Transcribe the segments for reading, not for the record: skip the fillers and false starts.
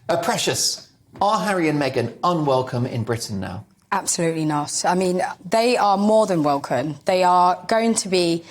Precious, are Harry and Meghan unwelcome in Britain now? Absolutely not. I mean, they are more than welcome. They are going to be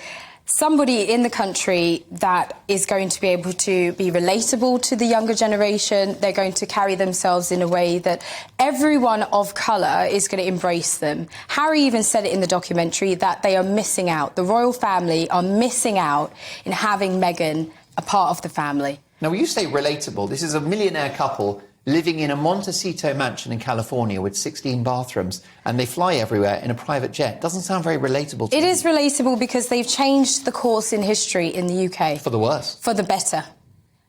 somebody in the country that is going to be able to be relatable to the younger generation. They're going to carry themselves in a way that everyone of colour is going to embrace them. Harry even said it in the documentary that they are missing out. The royal family are missing out in having Meghan a part of the family. Now, when you say relatable, this is a millionaire couple living in a Montecito mansion in California with 16 bathrooms, and they fly everywhere in a private jet. Doesn't sound very relatable to me. It is relatable because they've changed the course in history in the UK. For the worse? For the better.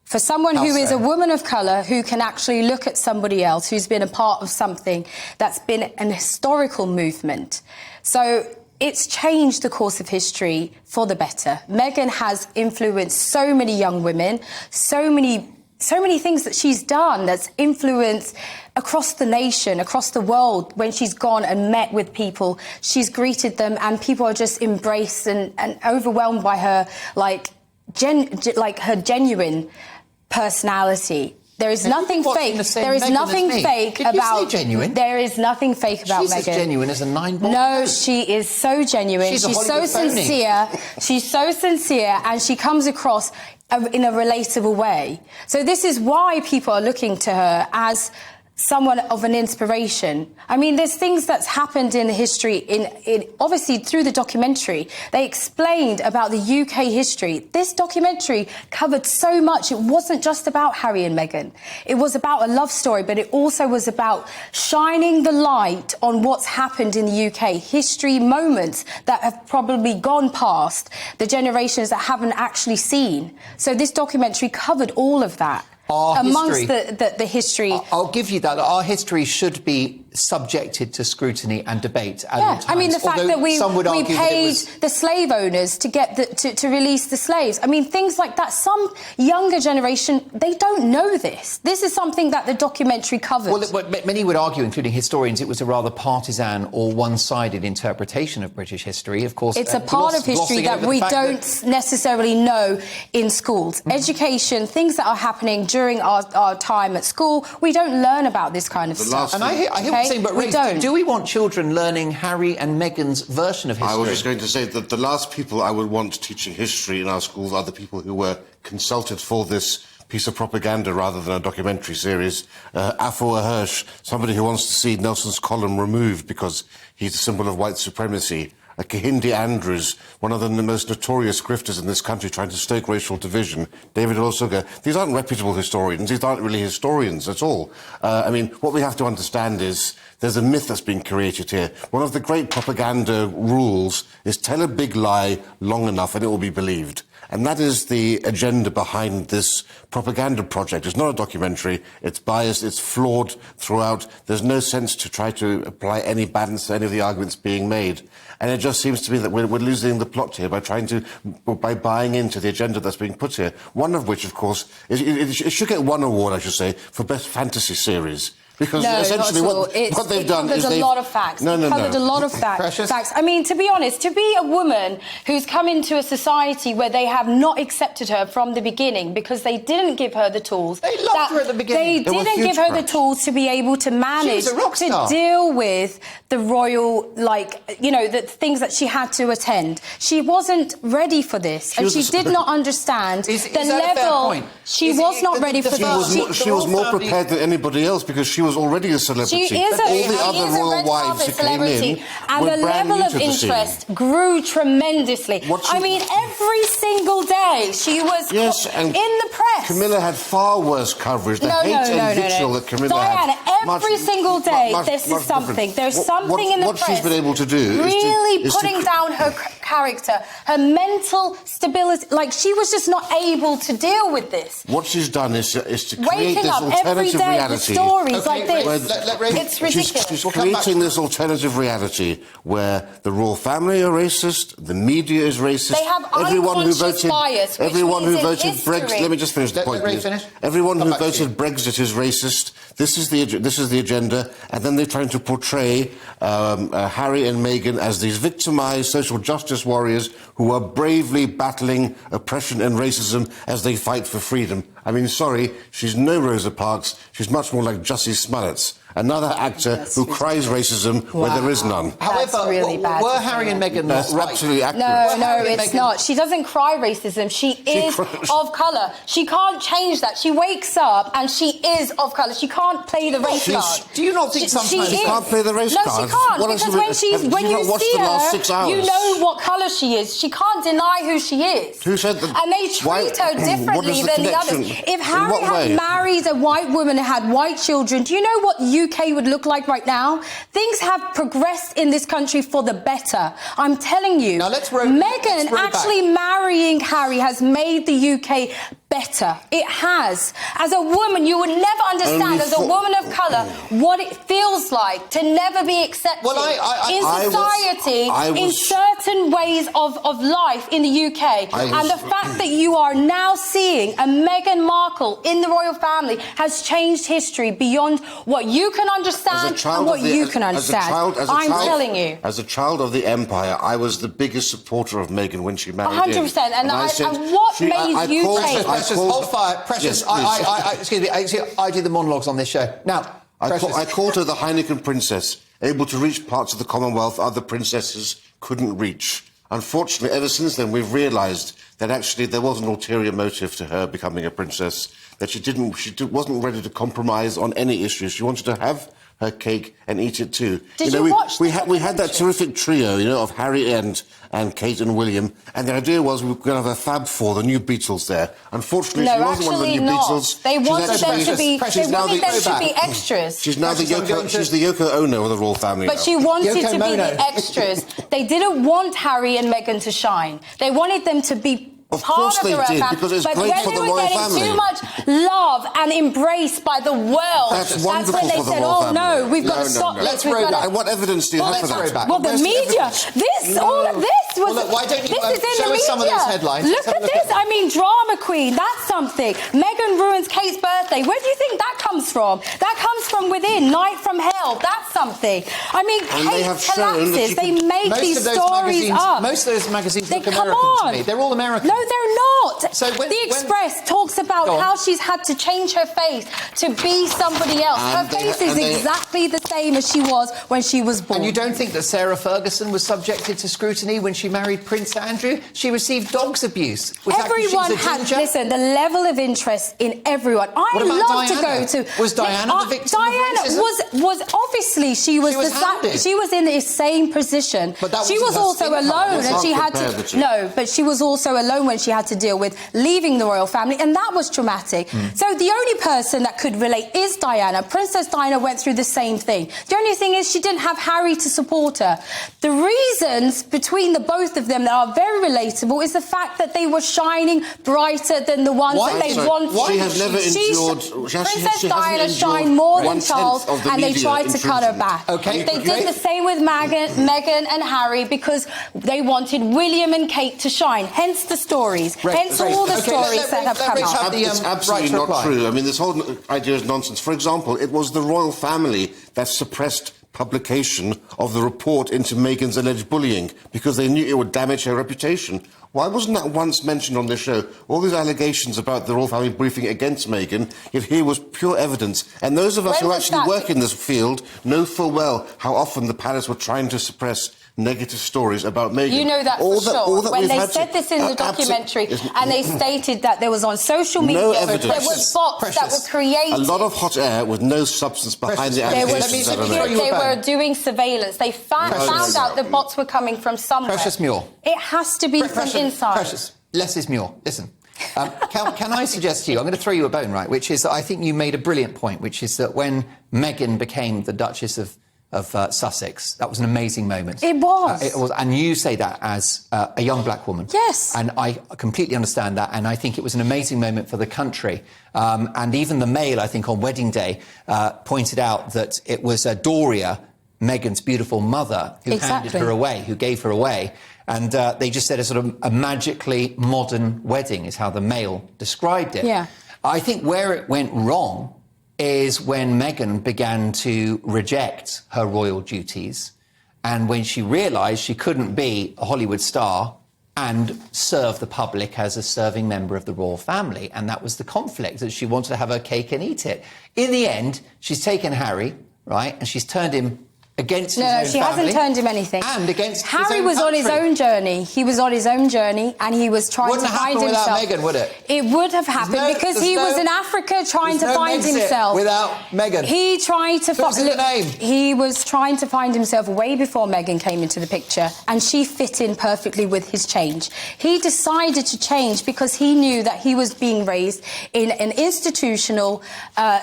For someone who is a woman of colour who can actually look at somebody else who's been a part of something that's been an historical movement. So it's changed the course of history for the better. Meghan has influenced so many young women, so many things that she's done that's influenced across the nation, across the world. When she's gone and met with people, she's greeted them and people are just embraced and overwhelmed by her, like her genuine personality. There is nothing fake. There is nothing fake about. Genuine? There is nothing fake about Meghan. She's as genuine as a 9-ball. No, she is so genuine. She's so sincere. She's so sincere, and she comes across in a relatable way. So this is why people are looking to her as someone of an inspiration. I mean, there's things that's happened in history, in obviously through the documentary. They explained about the UK history. This documentary covered so much. It wasn't just about Harry and Meghan. It was about a love story, but it also was about shining the light on what's happened in the UK, history moments that have probably gone past the generations that haven't actually seen. So this documentary covered all of that. Amongst the history. I'll give you that. Our history should be subjected to scrutiny and debate at all times. I mean, the fact that we paid the slave owners to get to release the slaves. I mean, things like that. Some younger generation, they don't know this. This is something that the documentary covers. Well, many would argue, including historians, it was a rather partisan or one-sided interpretation of British history. Of course, it's a part of history that we don't necessarily know in schools. Education, things that are happening during our time at school, we don't learn about this kind of stuff. And I hear what you're saying, but Reece, do we want children learning Harry and Meghan's version of history? I was just going to say that the last people I would want teaching history in our schools are the people who were consulted for this piece of propaganda rather than a documentary series. Afua Hirsch, somebody who wants to see Nelson's column removed because he's a symbol of white supremacy. Kehinde Andrews, one of the most notorious grifters in this country trying to stoke racial division. David Olusoga. These aren't reputable historians. These aren't really historians at all. I mean, what we have to understand is there's a myth that's been created here. One of the great propaganda rules is tell a big lie long enough and it will be believed. And that is the agenda behind this propaganda project. It's not a documentary. It's biased. It's flawed throughout. There's no sense to try to apply any balance to any of the arguments being made. And it just seems to me that we're losing the plot here by buying into the agenda that's being put here. One of which, of course, it should get one award, I should say, for Best Fantasy Series. Because essentially what they've done is a lot of facts. Covered a lot of facts. I mean, to be honest, to be a woman who's come into a society where they have not accepted her from the beginning because they didn't give her the tools. They loved her at the beginning. They didn't give her the tools to be able to manage, to deal with the royal, the things that she had to attend. She wasn't ready for this, and she did not understand the level. She was not ready for this. She was more prepared than anybody else because she was already a celebrity. She is all the other royal wives who came in and the level of interest grew tremendously. I mean, every single day she was in the press. Camilla had far worse coverage. The hate and vitriol that Camilla had. Diana, every single day this is something. There's something in the press. What she's been able to do really putting down her character, her mental stability. Like, she was just not able to deal with this. What she's done is to create waking this up alternative every day reality. With stories like this. It's ridiculous. She's creating this alternative reality where the royal family are racist, the media is racist. They have unconscious bias, everyone who voted Brexit. Let me just finish the point. Everyone who voted Brexit is racist. This is the agenda, and then they're trying to portray Harry and Meghan as these victimised social justice warriors who are bravely battling oppression and racism as they fight for freedom. I mean, sorry, she's no Rosa Parks. She's much more like Jussie Smollett, another actor who cries racism where there is none. However, really bad, were Harry and Meghan not right? Absolutely accurate. No, it's not. She doesn't cry racism. She is of colour. She can't change that. She wakes up and she is of colour. She can't play the race card. Do you not think sometimes she can't play the race card? No, she can't. Because when you see her, you know what colour she is. She can't deny who she is. Who said that? And they treat her differently than the others. If Harry had married a white woman and had white children, do you know what UK would look like right now? Things have progressed in this country for the better. I'm telling you. Now Meghan actually marrying Harry has made the UK better. It has. As a woman, you would never understand, as a woman of colour, what it feels like to never be accepted in society, in certain ways of life in the UK. And the fact that you are now seeing a Meghan Markle in the royal family has changed history beyond what you can understand and what you can understand. I'm telling you. As a child of the empire, I was the biggest supporter of Meghan when she married 100%. And what made you take... Precious, hold fire. Precious, yes, excuse me, I do the monologues on this show. Now, I called her the Heineken Princess, able to reach parts of the Commonwealth other princesses couldn't reach. Unfortunately, ever since then, we've realised that actually there was an ulterior motive to her becoming a princess, that she wasn't ready to compromise on any issues. She wanted to have her cake and eat it too. We had that terrific trio, of Harry and Kate and William, and the idea was we were going to have a Fab Four, the new Beatles there. Unfortunately, she wasn't one of the new Beatles. They wanted them to be extras. She's now the Yoko Ono of the royal family. But she wanted to be the extras. They didn't want Harry and Meghan to shine. They wanted them to be Of course they did, because it's great for the royal family. But when they were getting too much love and embraced by the world, that's when they said, oh no, we've got to stop this. And what evidence do you have for that? Well, the media. All of this was... Well, look, why don't you this is in show the us some of these headlines? Look at this. I mean, drama queen, that's something. Meghan ruins Kate's birthday. Where do you think that comes from? That comes from within. Night from Hell, that's something. I mean, Kate collapses. They make these stories up. Most of those magazines look American to me. They're all American. No, they're not. So the Express talks about how she's had to change her face to be somebody else. Her face is exactly the same as she was when she was born. And you don't think that Sarah Ferguson was subjected to scrutiny when she married Prince Andrew? She received dog's abuse. Everyone had, listen, the level of interest in everyone. I love to go to... Was Diana the victim Diana of racism? was obviously she was in the same position. But that she was also alone, and she had to... No, but she was also alone when she had to deal with leaving the royal family, and that was traumatic. So the only person that could relate is Diana. Princess Diana went through the same thing. The only thing is she didn't have Harry to support her. The reasons between the both of them that are very relatable is the fact that they were shining brighter than the ones that they wanted. She has never endured... Princess Diana shined more than Charles, and they tried to cut her back. Okay, they did the same with Meghan and Harry because they wanted William and Kate to shine. Hence the stories. Hence all the stories that have come out. It's absolutely not true. I mean, this whole idea is nonsense. For example, it was the royal family that suppressed publication of the report into Meghan's alleged bullying because they knew it would damage her reputation. Why wasn't that once mentioned on this show? All these allegations about the royal family briefing against Meghan, yet here was pure evidence. And those of us who actually work in this field know full well how often the palace were trying to suppress negative stories about Meghan. You know that for sure. When they said this in the documentary and they stated that there was on social media, there was bots that were created. A lot of hot air with no substance behind the allegations. They were doing surveillance. They found out the bots were coming from somewhere. Precious Muir. It has to be from inside. Precious. Less is Muir. Listen. Can I suggest to you, I'm going to throw you a bone, right, which is that I think you made a brilliant point, which is that when Meghan became the Duchess of Sussex, that was an amazing moment. It was. It was, and you say that as a young black woman. Yes. And I completely understand that, and I think it was an amazing moment for the country. And even the Mail, I think, on wedding day, pointed out that it was Doria, Meghan's beautiful mother, who handed her away, who gave her away. And they just said a sort of a magically modern wedding is how the Mail described it. Yeah. I think where it went wrong is when Meghan began to reject her royal duties and when she realised she couldn't be a Hollywood star and serve the public as a serving member of the royal family. And that was the conflict, that she wanted to have her cake and eat it. In the end, she's taken Harry, right, and she's turned him against his own family. No, she hasn't turned him anything. And against his Harry own was on his country. own journey. He was on his own journey, and he was trying to find himself. Wouldn't have happened without Meghan, would it? It would have happened because he was in Africa trying to find himself. Without Meghan. He tried to find. He was trying to find himself way before Meghan came into the picture, and she fit in perfectly with his change. He decided to change because he knew that he was being raised in an institutional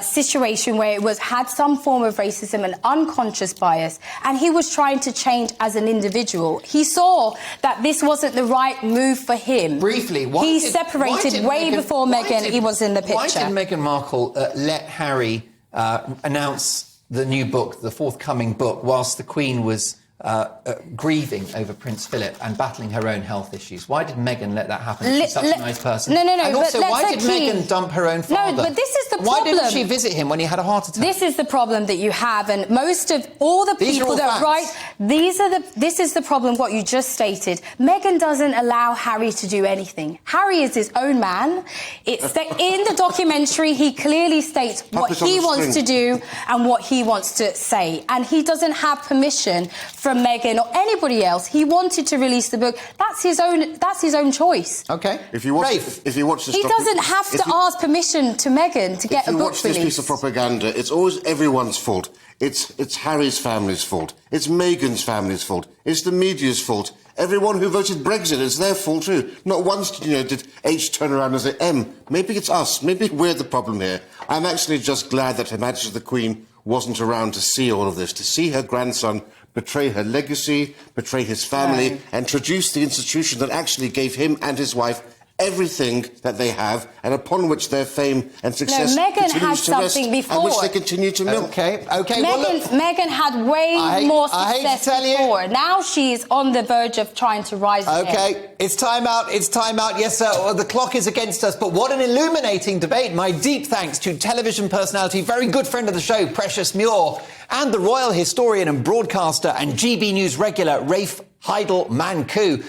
situation where it had some form of racism and unconscious bias, and he was trying to change as an individual. He saw that this wasn't the right move for him. Briefly, he separated way before Meghan. He was in the picture. Why did Meghan Markle let Harry announce the new book, the forthcoming book, whilst the Queen was grieving over Prince Philip and battling her own health issues? Why did Meghan let that happen? She's such a nice person. No. And also, why did Meghan dump her own father? No, but this is the problem. Why didn't she visit him when he had a heart attack? This is the problem that you have, and most of all the people that write, this is the problem, what you just stated. Meghan doesn't allow Harry to do anything. Harry is his own man. In the documentary, he clearly states what he wants to do and what he wants to say, and he doesn't have permission from Meghan or anybody else. He wanted to release the book. That's his own choice. Okay. If you watch this, he doesn't have to ask permission to Meghan to get a book released. If you watch this piece of propaganda, it's always everyone's fault. It's Harry's family's fault. It's Meghan's family's fault. It's the media's fault. Everyone who voted Brexit, it's their fault too. Not once did H turn around and say, maybe it's us. Maybe we're the problem here. I'm actually just glad that Her Majesty the Queen wasn't around to see all of this, to see her grandson betray her legacy, betray his family, and traduce the institution that actually gave him and his wife everything that they have, and upon which their fame and success Meghan had to rest, something before, and which they continue to milk. Okay. Meghan had way more success before. Now she's on the verge of trying to rise again. Okay, it's time out. It's time out. Yes, sir. Well, the clock is against us, but what an illuminating debate. My deep thanks to television personality, very good friend of the show, Precious Muir, and the royal historian and broadcaster and GB News regular, Rafe Heidel-Mancu.